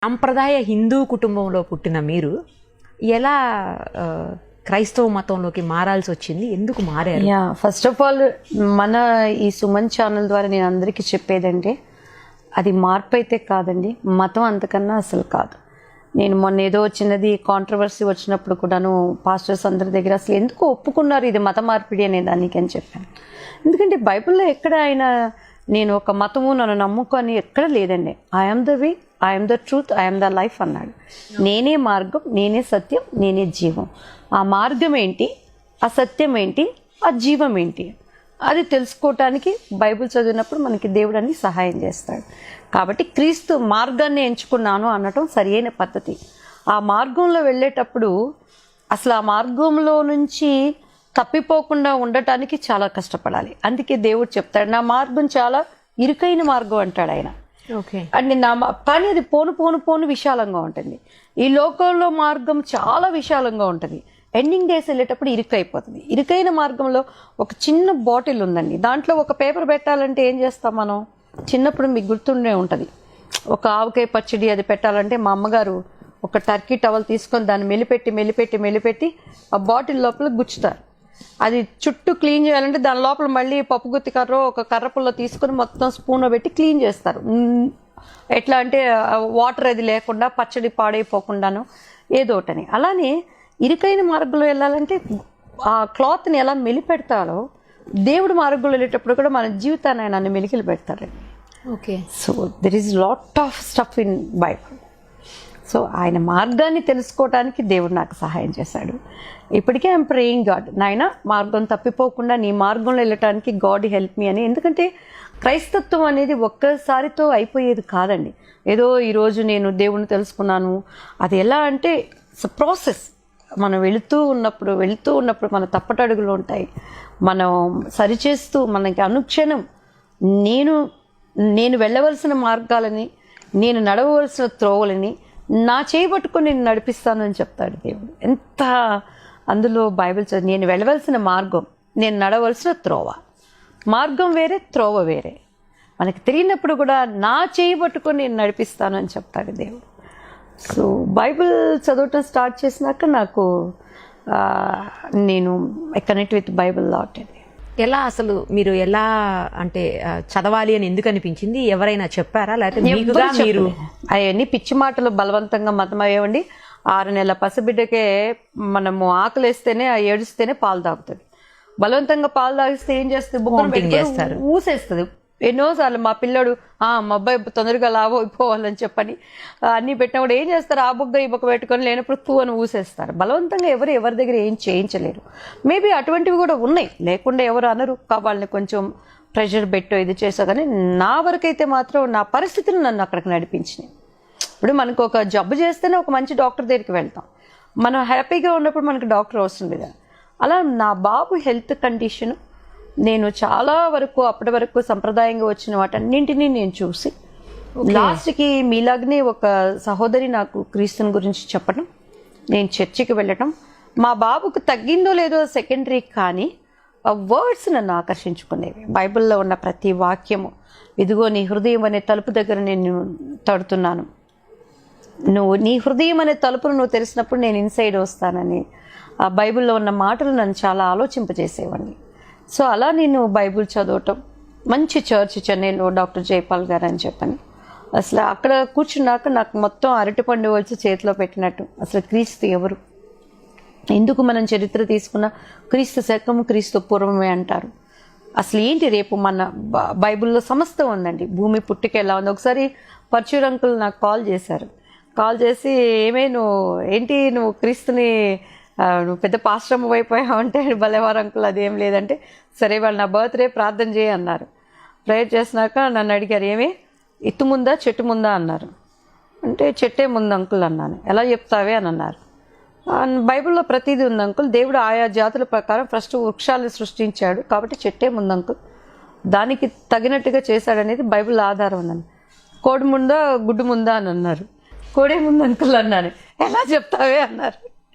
సాంప్రదాయ హిందూ కుటుంబంలో పుట్టిన మీరు ఎలా క్రైస్తవ మతంలోకి మారాల్సి వచ్చింది? ఎందుకు మారారు? ఫస్ట్ ఆఫ్ ఆల్ మన ఈ సుమన్ ఛానల్ ద్వారా నేను అందరికీ చెప్పేదంటే అది మార్పు అయితే కాదండి, మతం అంతకన్నా అసలు కాదు. నేను మొన్న ఏదో చిన్నది కాంట్రవర్సీ వచ్చినప్పుడు కూడాను పాస్టర్స్ అందరి దగ్గర అసలు ఎందుకు ఒప్పుకున్నారు ఇది మత మార్పిడి అనే దానికి అని చెప్పాను. ఎందుకంటే బైబిల్లో ఎక్కడ ఆయన నేను ఒక మతము నన్ను నమ్ముకొని ఎక్కడ లేదండి. I'm the way, I'm the truth, I'm the life అన్నాడు. నేనే మార్గం, నేనే సత్యం, నేనే జీవం. ఆ మార్గం ఏంటి, ఆ సత్యం ఏంటి, ఆ జీవం ఏంటి, అది తెలుసుకోవటానికి బైబిల్ చదివినప్పుడు మనకి దేవుడు అన్ని సహాయం చేస్తాడు. కాబట్టి క్రీస్తు మార్గాన్ని ఎంచుకున్నాను అనటం సరియైన పద్ధతి. ఆ మార్గంలో వెళ్ళేటప్పుడు అసలు ఆ మార్గంలో నుంచి తప్పిపోకుండా ఉండటానికి చాలా కష్టపడాలి. అందుకే దేవుడు చెప్తాడు నా మార్గం చాలా ఇరుకైన మార్గం అంటాడు ఆయన. అంటే కానీ అది పోను విశాలంగా ఉంటుంది. ఈ లోకంలో మార్గం చాలా విశాలంగా ఉంటుంది. ఎండింగ్ డేస్ వెళ్ళేటప్పుడు ఇరుకైపోతుంది. ఇరుకైన మార్గంలో ఒక చిన్న బాటిల్ ఉందండి, దాంట్లో ఒక పేపర్ పెట్టాలంటే ఏం చేస్తాం మనం? చిన్నప్పుడు మీకు గుర్తుండే ఉంటుంది, ఒక ఆవకాయ పచ్చడి అది పెట్టాలంటే మా అమ్మగారు ఒక టర్కీ టవల్ తీసుకొని దాన్ని మెలిపెట్టి ఆ బాటిల్ లోపల గుచ్చుతారు. అది చుట్టూ క్లీన్ చేయాలంటే దాని లోపల మళ్ళీ పప్పు గుత్తి కర్ర ఒక కర్ర పుల్ల తీసుకొని మొత్తం స్పూన్ పెట్టి క్లీన్ చేస్తారు. ఎట్లా అంటే వాటర్ అది లేకుండా పచ్చడి పాడైపోకుండాను ఏదోటని. అలానే ఇరుకైన మార్గంలో వెళ్ళాలంటే ఆ క్లాత్ని ఎలా మెలిపెడతాడో దేవుడు మార్గంలో వెళ్ళేటప్పుడు కూడా మన జీవితాన్ని ఆయన అన్ని మెలికలు పెడతాడండి. Okay, so there is lot of stuff in Bible. సో ఆయన మార్గాన్ని తెలుసుకోవడానికి దేవుడు నాకు సహాయం చేశాడు. ఇప్పటికే ఐఎమ్ ప్రేయింగ్ గాడ్, నాయన మార్గం తప్పిపోకుండా నీ మార్గంలో వెళ్ళటానికి గాడ్ హెల్ప్ మీ అని. ఎందుకంటే క్రైస్తత్వం అనేది ఒక్కసారితో అయిపోయేది కాదండి. ఏదో ఈరోజు నేను దేవుణ్ణి తెలుసుకున్నాను, అది ఎలా అంటే ఇట్స్ అ ప్రాసెస్. మనం వెళుతూ ఉన్నప్పుడు మన తప్పటడుగులు ఉంటాయి. మనం సరిచేస్తూ మనకి అనుక్షణం నేను వెళ్ళవలసిన మార్గాలని, నేను నడవవలసిన త్రోవలని నా చేయబట్టుకొని నేను నడిపిస్తానని చెప్తాడు దేవుడు. ఎంత అందులో బైబిల్ చదివి నేను వెళ్ళవలసిన మార్గం, నేను నడవలసిన త్రోవ, మార్గం వేరే త్రోవ వేరే. మనకి తెలియనప్పుడు కూడా నా చేయబట్టుకొని నేను నడిపిస్తానని చెప్తాడు దేవుడు. సో బైబిల్ చదవటం స్టార్ట్ చేసినాక నాకు నేను I connect with Bible lot అండి. ఎలా అసలు మీరు ఎలా అంటే చదవాలి అని ఎందుకు అనిపించింది? ఎవరైనా చెప్పారా లేకపోతే మీరు అవన్నీ పిచ్చి మాటలు బలవంతంగా మతం అయ్యేవండి. 6 నెలల పసిబిడ్డకే మనము ఆకలిస్తేనే ఏడుస్తేనే పాలు తాగుతుంది. బలవంతంగా పాలు తాగిస్తే ఏం చేస్తుంది? బుగ్గలు ఊసేస్తుంది. ఎన్నోసార్లు మా పిల్లడు మా అబ్బాయి తొందరగా లాభ అయిపోవాలని చెప్పని అన్నీ పెట్టినా కూడా ఏం చేస్తారు? ఆ బుగ్గ ఈ బుగ్గ పెట్టుకొని లేనప్పుడు తూ అని ఊసేస్తారు. బలవంతంగా ఎవరి దగ్గర ఏం చేయించలేరు. మేబీ అటువంటివి కూడా ఉన్నాయి, లేకుండా ఎవరు అనరు. వాళ్ళని కొంచెం ప్రెషర్ పెట్టో ఇది చేసా. కానీ నా వరకైతే మాత్రం నా పరిస్థితులు నన్ను అక్కడికి నడిపించినాయి. ఇప్పుడు మనకు ఒక జబ్బు చేస్తేనే ఒక మంచి డాక్టర్ దగ్గరికి వెళ్తాం. మనం హ్యాపీగా ఉన్నప్పుడు మనకి డాక్టర్ అవసరం లేదా? అలా నా బాబు హెల్త్ కండిషన్ నేను చాలా వరకు అప్పటి వరకు సంప్రదాయంగా వచ్చిన వాటన్నింటినీ నేను చూసి లాస్ట్కి మీలాగనే ఒక సహోదరి నాకు క్రీస్తుని గురించి చెప్పడం, నేను చర్చికి వెళ్ళటం, మా బాబుకు తగ్గిందో లేదో సెకండరీ, కానీ ఆ వర్డ్స్ నన్ను ఆకర్షించుకునేవి. బైబిల్లో ఉన్న ప్రతి వాక్యము, ఇదిగో నీ హృదయం అనే తలుపు దగ్గర నేను తడుతున్నాను, నీ హృదయం అనే తలుపును నువ్వు తెరిచినప్పుడు నేను ఇన్సైడ్ వస్తానని ఆ బైబిల్లో ఉన్న మాటలు నన్ను చాలా ఆలోచింపజేసేవాడిని. సో అలా నేను బైబిల్ చదవటం, మంచి చర్చ్ చెన్నైలో డాక్టర్ జైపాల్ గారు అని చెప్పని, అసలు అక్కడ కూర్చున్నాక నాకు మొత్తం అరటిపండు వచ్చి చేతిలో పెట్టినట్టు అసలు క్రీస్తు ఎవరు, ఎందుకు మనం చరిత్ర తీసుకున్న క్రీస్తు శకము క్రీస్తు పూర్వమే అంటారు. అసలు ఏంటి రేపు మన బైబిల్లో సమస్తం ఉందండి. భూమి పుట్టుక ఎలా ఉంది. ఒకసారి పర్చూర్ అంకుల్ నాకు కాల్ చేసి ఏమే నువ్వు క్రీస్తుని నువ్వు పెద్ద పాశ్రమ అయిపోయావు అంటే, భలేవారు అంకుల్ అదేం లేదంటే, సరే వాళ్ళు నా బర్త్డే ప్రార్థన చేయి అన్నారు. ప్రేయర్ చేసినాక నన్ను అడిగారు ఏమి ఇత్తు ముందా చెట్టు ముందా అన్నారు. అంటే చెట్టే ముందు అంకుల్ అన్నాను. ఎలా చెప్తావే అని అన్నారు. బైబిల్లో ప్రతిదీ ఉంది అంకుల్, దేవుడు ఆయా జాతుల ప్రకారం ఫస్ట్ వృక్షాలను సృష్టించాడు కాబట్టి చెట్టే ముందు అంకుల్, దానికి తగినట్టుగా చేశాడనేది బైబిల్ ఆధారం ఉందని. కోడి ముందా గుడ్డు ముందా అని అన్నారు. కోడే ముందు అంకుల్ అన్నాను. ఎలా చెప్తావే అన్నారు.